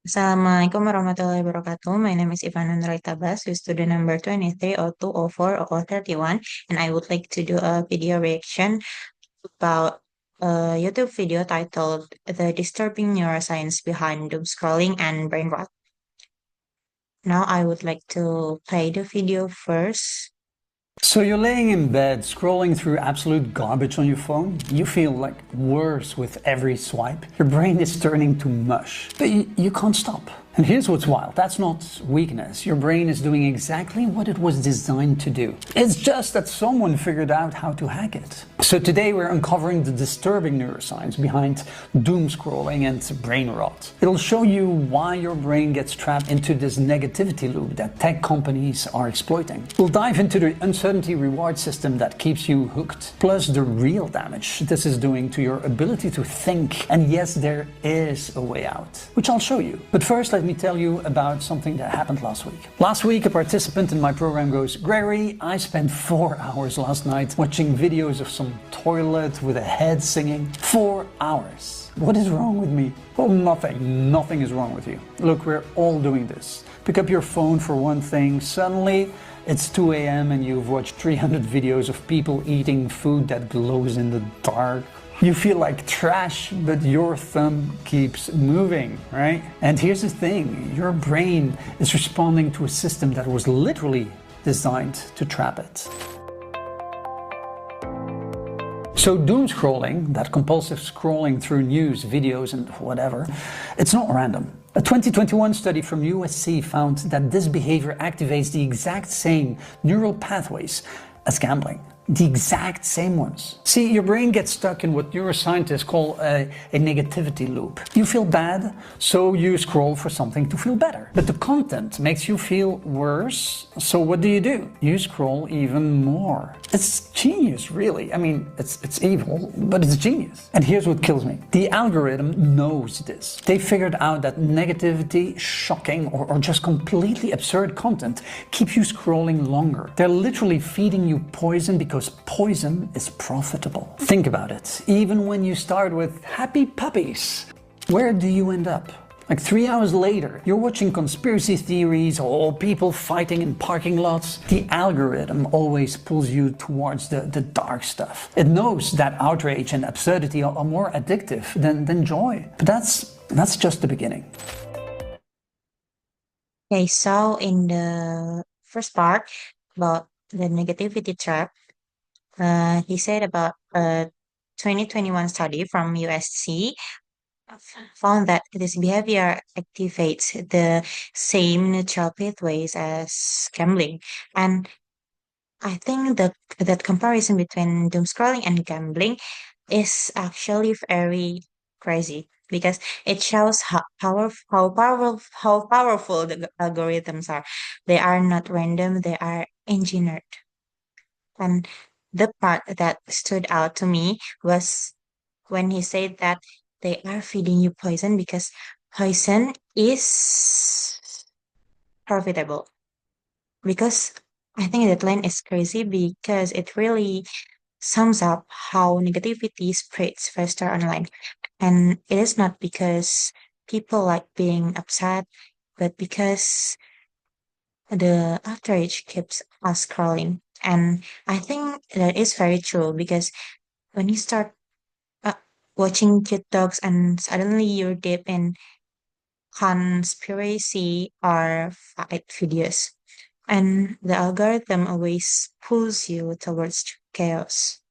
Assalamualaikum warahmatullahi wabarakatuh. My name is Ivana Nurlita, student number 2302040031, and I would like to do a video reaction about a YouTube video titled The Disturbing Neuroscience Behind Doom Scrolling and Brain Rot. Now I would like to play the video first. So you're laying in bed, scrolling through absolute garbage on your phone. You feel like worse with every swipe. Your brain is turning to mush, but you can't stop. And here's what's wild. That's not weakness. Your brain is doing exactly what it was designed to do. It's just that someone figured out how to hack it. So today we're uncovering the disturbing neuroscience behind doom scrolling and brain rot. It'll show you why your brain gets trapped into this negativity loop that tech companies are exploiting. We'll dive into the uncertainty reward system that keeps you hooked, plus the real damage this is doing to your ability to think. And yes, there is a way out, which I'll show you. But first, let me tell you about something that happened last week. Last week, a participant in my program goes, "Gregory, I spent 4 hours last night watching videos of some toilet with a head singing. 4 hours. What is wrong with me?" Well, nothing is wrong with you. Look, we're all doing this. Pick up your phone for one thing, suddenly it's 2 a.m. and you've watched 300 videos of people eating food that glows in the dark. You feel like trash, but your thumb keeps moving, right? And here's the thing, your brain is responding to a system that was literally designed to trap it. So doom scrolling, that compulsive scrolling through news, videos and whatever, it's not random. A 2021 study from USC found that this behavior activates the exact same neural pathways as gambling. The exact same ones. See, your brain gets stuck in what neuroscientists call a negativity loop. You feel bad, so you scroll for something to feel better. But the content makes you feel worse, so what do? You scroll even more. It's genius, really. I mean, it's evil, but it's genius. And here's what kills me. The algorithm knows this. They figured out that negativity, shocking, or just completely absurd content keeps you scrolling longer. They're literally feeding you poison because poison is profitable. Think about it. Even when you start with happy puppies, where do you end up? Like 3 hours later, you're watching conspiracy theories or people fighting in parking lots. The algorithm always pulls you towards the dark stuff. It knows that outrage and absurdity are more addictive than joy. But that's just the beginning. Okay, so in the first part about the negativity trap, he said about a 2021 study from USC found that this behavior activates the same neutral pathways as gambling. And I think that comparison between doom scrolling and gambling is actually very crazy because it shows how powerful the algorithms are. They are not random, they are engineered. And the part that stood out to me was when he said that they are feeding you poison because poison is profitable. Because I think that line is crazy because it really sums up how negativity spreads faster online. And it is not because people like being upset, but because the outrage keeps us scrolling. And I think that is very true because when you start uh, watching cute dogs and suddenly you're deep in conspiracy or fight videos, and the algorithm always pulls you towards chaos.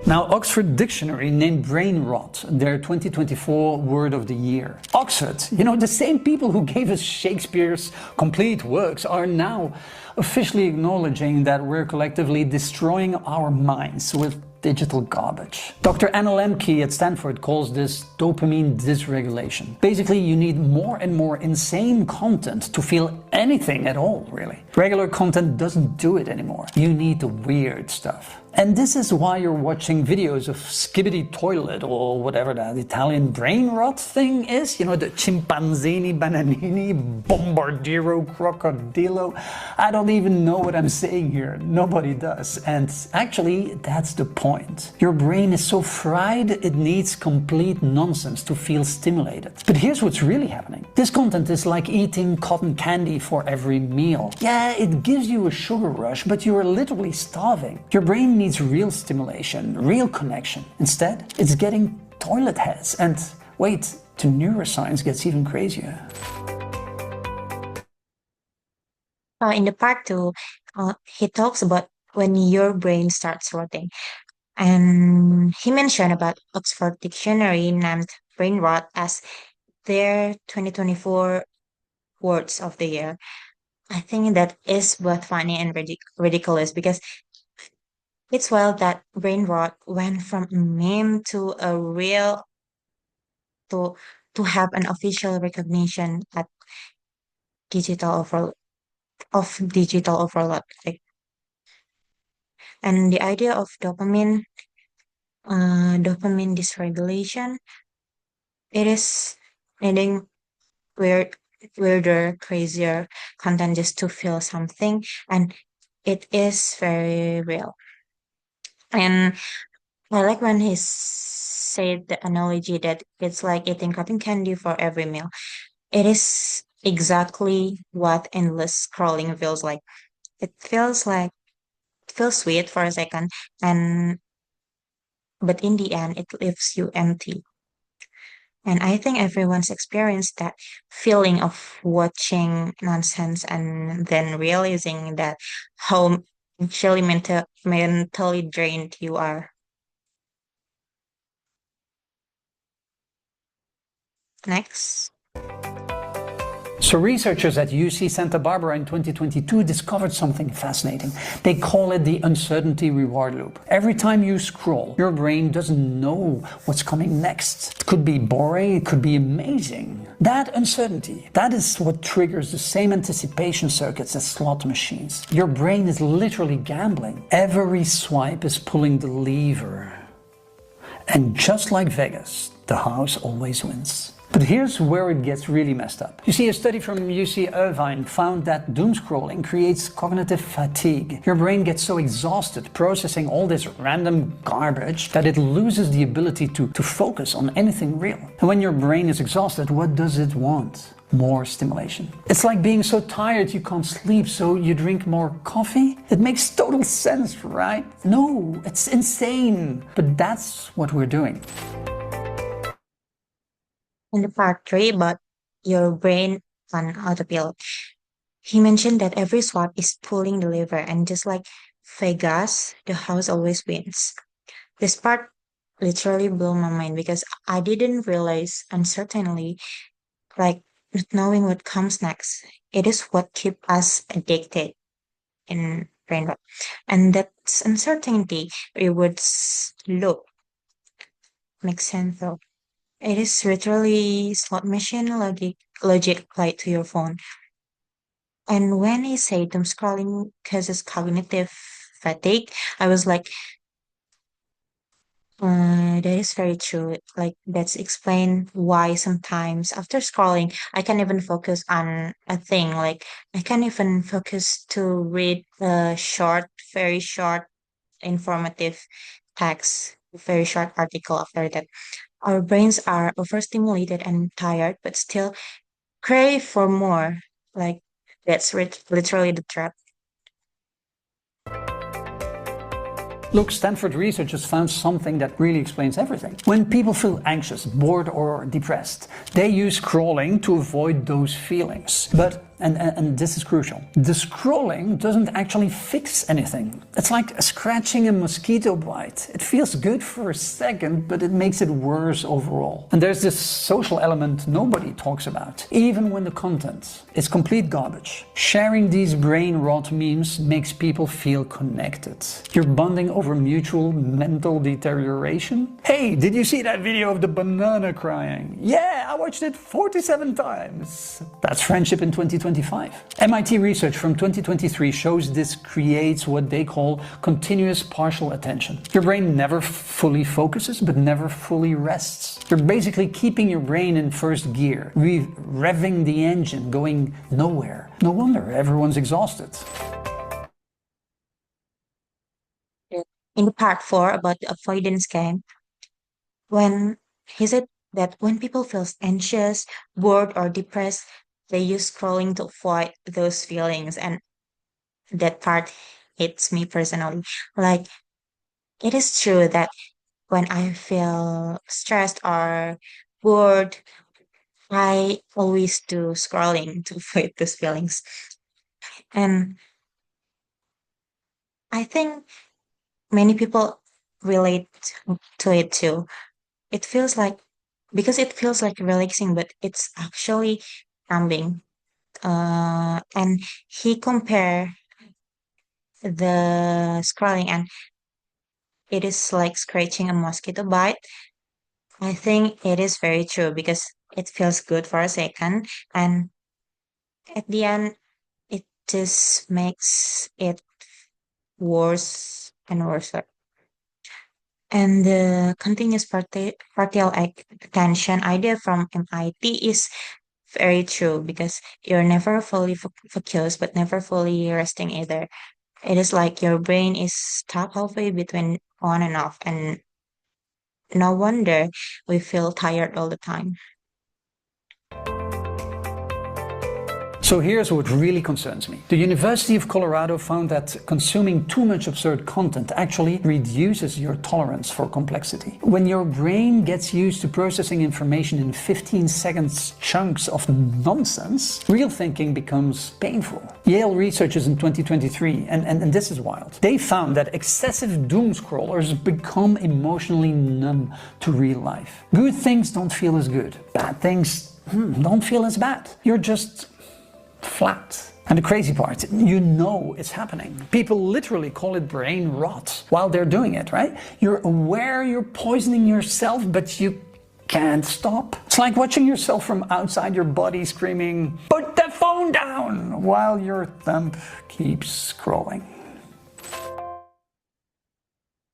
Now, Oxford Dictionary named brain rot their 2024 word of the year. Oxford, the same people who gave us Shakespeare's complete works are now officially acknowledging that we're collectively destroying our minds with digital garbage. Dr. Anna Lemke at Stanford calls this dopamine dysregulation. Basically, you need more and more insane content to feel anything at all, really. Regular content doesn't do it anymore. You need the weird stuff. And this is why you're watching videos of Skibbity Toilet or whatever that Italian brain rot thing is. You know, the Chimpanzini Bananini Bombardiro Crocodilo. I don't even know what I'm saying here. Nobody does. And actually, that's the point. Your brain is so fried, it needs complete nonsense to feel stimulated. But here's what's really happening. This content is like eating cotton candy for every meal. Yeah, it gives you a sugar rush, but you are literally starving. Your brain needs real stimulation, real connection. Instead, it's getting toilet heads. And wait, the neuroscience gets even crazier. In the part two, he talks about when your brain starts rotting. And he mentioned about Oxford Dictionary named brain rot as their 2024 words of the year. I think that is both funny and ridiculous because it's wild that brain rot went from a meme to a real to to have an official recognition at digital over of digital overload. Like, and the idea of dopamine dysregulation, it is needing weird, weirder, crazier content just to feel something, and it is very real. And I like when he said the analogy that it's like eating cotton candy for every meal. It is exactly what endless scrolling feels like. It feels sweet for a second, and but in the end, it leaves you empty. And I think everyone's experienced that feeling of watching nonsense and then realizing that how actually mentally drained you are. Next. So researchers at UC Santa Barbara in 2022 discovered something fascinating. They call it the uncertainty reward loop. Every time you scroll, your brain doesn't know what's coming next. It could be boring, it could be amazing. That uncertainty, that is what triggers the same anticipation circuits as slot machines. Your brain is literally gambling. Every swipe is pulling the lever. And just like Vegas, the house always wins. But here's where it gets really messed up. You see, a study from UC Irvine found that doom scrolling creates cognitive fatigue. Your brain gets so exhausted processing all this random garbage that it loses the ability to focus on anything real. And when your brain is exhausted, what does it want? More stimulation. It's like being so tired you can't sleep, so you drink more coffee? It makes total sense, right? No, it's insane. But that's what we're doing. In the part three about your brain on autopilot, he mentioned that every swap is pulling the lever, and just like Vegas, the house always wins. This part literally blew my mind because I didn't realize uncertainly, like not knowing what comes next. It is what keeps us addicted in brain rot. And that uncertainty rewards loop makes sense though. It is literally slot machine logic applied to your phone. And when he said doom scrolling causes cognitive fatigue, I was like, that is very true. Like that's explain why sometimes after scrolling, I can't even focus on a thing. Like I can't even focus to read a very short, informative text, very short article after that. Our brains are overstimulated and tired, but still crave for more. Like that's literally the trap. Look, Stanford researchers found something that really explains everything. When people feel anxious, bored, or depressed, they use scrolling to avoid those feelings. But and this is crucial. The scrolling doesn't actually fix anything. It's like scratching a mosquito bite. It feels good for a second, but it makes it worse overall. And there's this social element nobody talks about, even when the content is complete garbage. Sharing these brain rot memes makes people feel connected. You're bonding over mutual mental deterioration. Hey, did you see that video of the banana crying? Yeah, I watched it 47 times. That's friendship in 2020. 2025. MIT research from 2023 shows this creates what they call continuous partial attention. Your brain never fully focuses, but never fully rests. You're basically keeping your brain in first gear, revving the engine, going nowhere. No wonder everyone's exhausted. In the part four about the avoidance game, when he said that when people feel anxious, bored, or depressed, they use scrolling to avoid those feelings. And that part hits me personally. Like, it is true that when I feel stressed or bored, I always do scrolling to avoid those feelings. And I think many people relate to it too. It feels like, because it feels like relaxing, but it's actually numbing. And he compare the scrolling and it is like scratching a mosquito bite. I think it is very true because it feels good for a second, and at the end, it just makes it worse and worse. And the continuous partial attention idea from MIT is very true because you're never fully focused, but never fully resting either. It is like your brain is stuck halfway between on and off, and no wonder we feel tired all the time. So here's what really concerns me. The University of Colorado found that consuming too much absurd content actually reduces your tolerance for complexity. When your brain gets used to processing information in 15 seconds chunks of nonsense, real thinking becomes painful. Yale researchers in 2023, and this is wild, they found that excessive doom scrollers become emotionally numb to real life. Good things don't feel as good. Bad things don't feel as bad. You're just flat. And the crazy part, you know it's happening. People literally call it brain rot while they're doing it, right? You're aware you're poisoning yourself, but you can't stop. It's like watching yourself from outside your body screaming, "Put the phone down!" while your thumb keeps scrolling.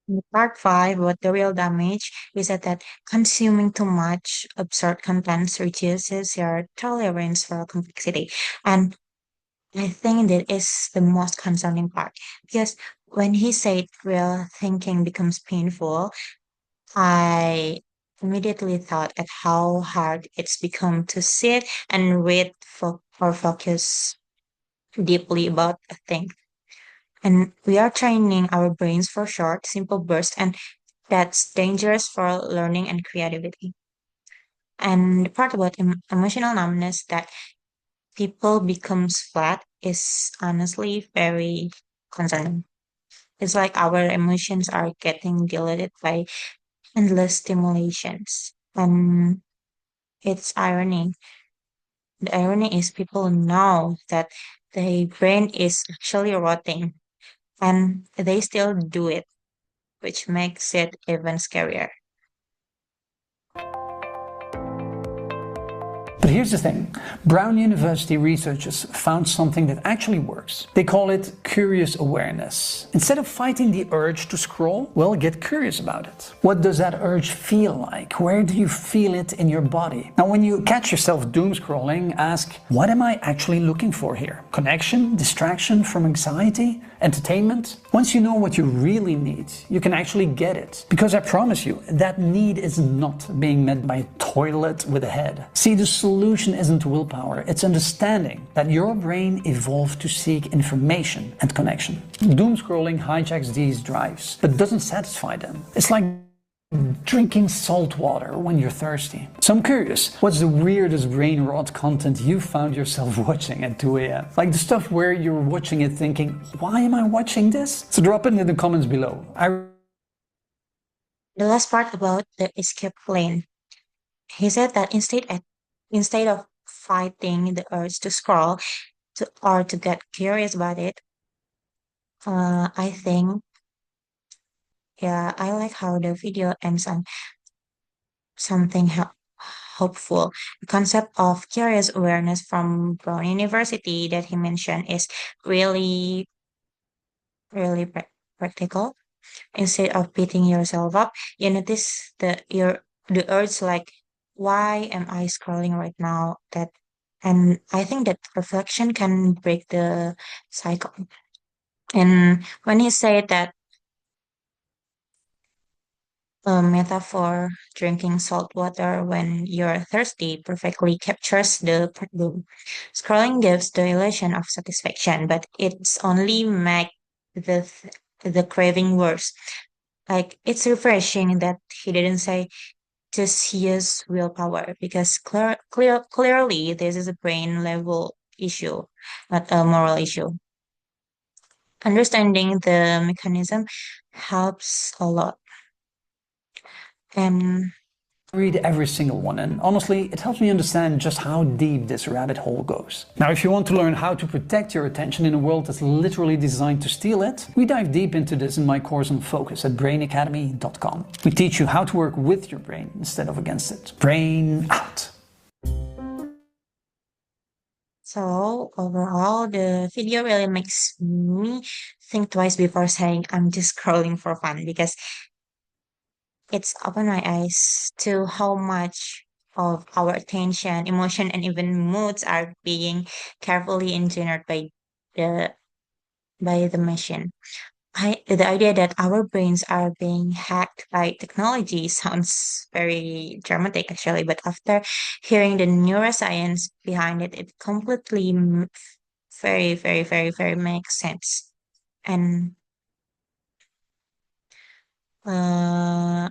In part five, what the real damage is that consuming too much absurd content reduces your tolerance for complexity. And I think that is the most concerning part because when he said real thinking becomes painful, I immediately thought at how hard it's become to sit and read or focus deeply about a thing. And we are training our brains for short, simple bursts, and that's dangerous for learning and creativity. And the part about emotional numbness that people becomes flat is honestly very concerning. It's like our emotions are getting diluted by endless stimulations. And it's irony. The irony is people know that their brain is actually rotting and they still do it, which makes it even scarier. But here's the thing. Brown University researchers found something that actually works. They call it curious awareness. Instead of fighting the urge to scroll, well, get curious about it. What does that urge feel like? Where do you feel it in your body? Now, when you catch yourself doom scrolling, ask, what am I actually looking for here? Connection, distraction from anxiety, entertainment? Once you know what you really need, you can actually get it. Because I promise you, that need is not being met by a toilet with a head. See, the solution isn't willpower, it's understanding that your brain evolved to seek information and connection. Doom scrolling hijacks these drives, but doesn't satisfy them. It's like drinking salt water when you're thirsty. So I'm curious, what's the weirdest brain rot content you found yourself watching at 2 a.m.? Like the stuff where you're watching it thinking, why am I watching this? So drop it in the comments below. The last part about the escape plan. He said that instead of fighting the urge to scroll or to get curious about it, I think, yeah, I like how the video ends on something hopeful. The concept of curious awareness from Brown University that he mentioned is really, really practical. Instead of beating yourself up, you notice the urge like, why am I scrolling right now? And I think that reflection can break the cycle. And when he said that a metaphor, drinking salt water when you're thirsty, perfectly captures the problem. Scrolling gives the illusion of satisfaction, but it's only make the craving worse. Like it's refreshing that he didn't say just use willpower because clearly this is a brain level issue, not a moral issue. Understanding the mechanism helps a lot. And Read every single one, and honestly, it helps me understand just how deep this rabbit hole goes. Now, if you want to learn how to protect your attention in a world that's literally designed to steal it, we dive deep into this in my course on focus at brainacademy.com. We teach you how to work with your brain instead of against it. Brain out. so overall, the video really makes me think twice before saying I'm just scrolling for fun because it's opened my eyes to how much of our attention, emotion, and even moods are being carefully engineered the by the machine. The idea that our brains are being hacked by technology sounds very dramatic, actually. But after hearing the neuroscience behind it, it completely very, very, very, very makes sense. And uh,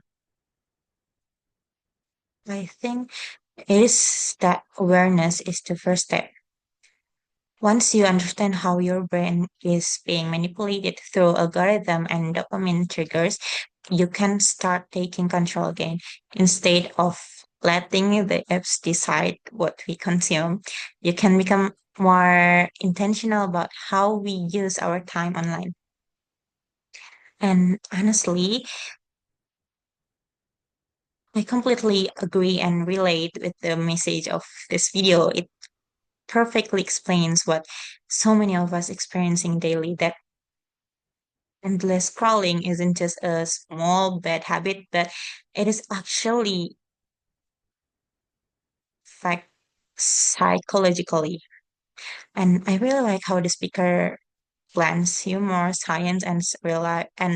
I think it is that awareness is the first step. Once you understand how your brain is being manipulated through algorithm and dopamine triggers, you can start taking control again instead of letting the apps decide what we consume. You can become more intentional about how we use our time online. And honestly, I completely agree and relate with the message of this video. It perfectly explains what so many of us experiencing daily, that endless scrolling isn't just a small bad habit, but it is actually fact psychologically. And I really like how the speaker blends humor, science, and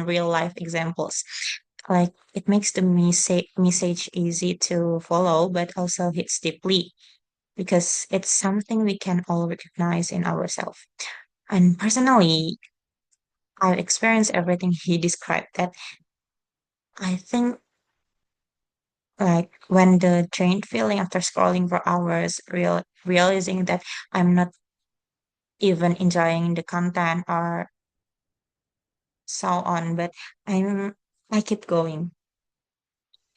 real life examples. Like it makes the message easy to follow, but also hits deeply because it's something we can all recognize in ourselves. And personally, I've experienced everything he described. That I think like when the drained feeling after scrolling for hours, realizing that I'm not even enjoying the content or so on, but I keep going.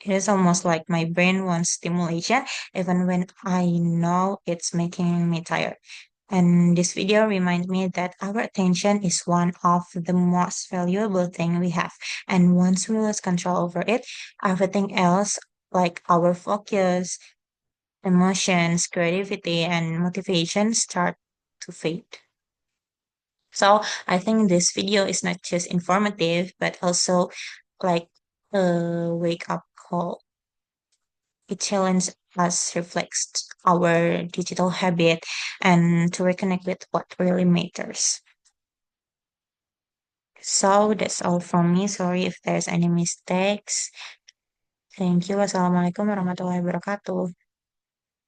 It is almost like my brain wants stimulation, even when I know it's making me tired. And this video reminds me that our attention is one of the most valuable thing we have. And once we lose control over it, everything else, like our focus, emotions, creativity, and motivation start to fade. So I think this video is not just informative, but also like a wake up call. It challenges us, reflects our digital habit, and to reconnect with what really matters. So that's all from me. Sorry if there's any mistakes. Thank you. Wassalamualaikum warahmatullahi wabarakatuh.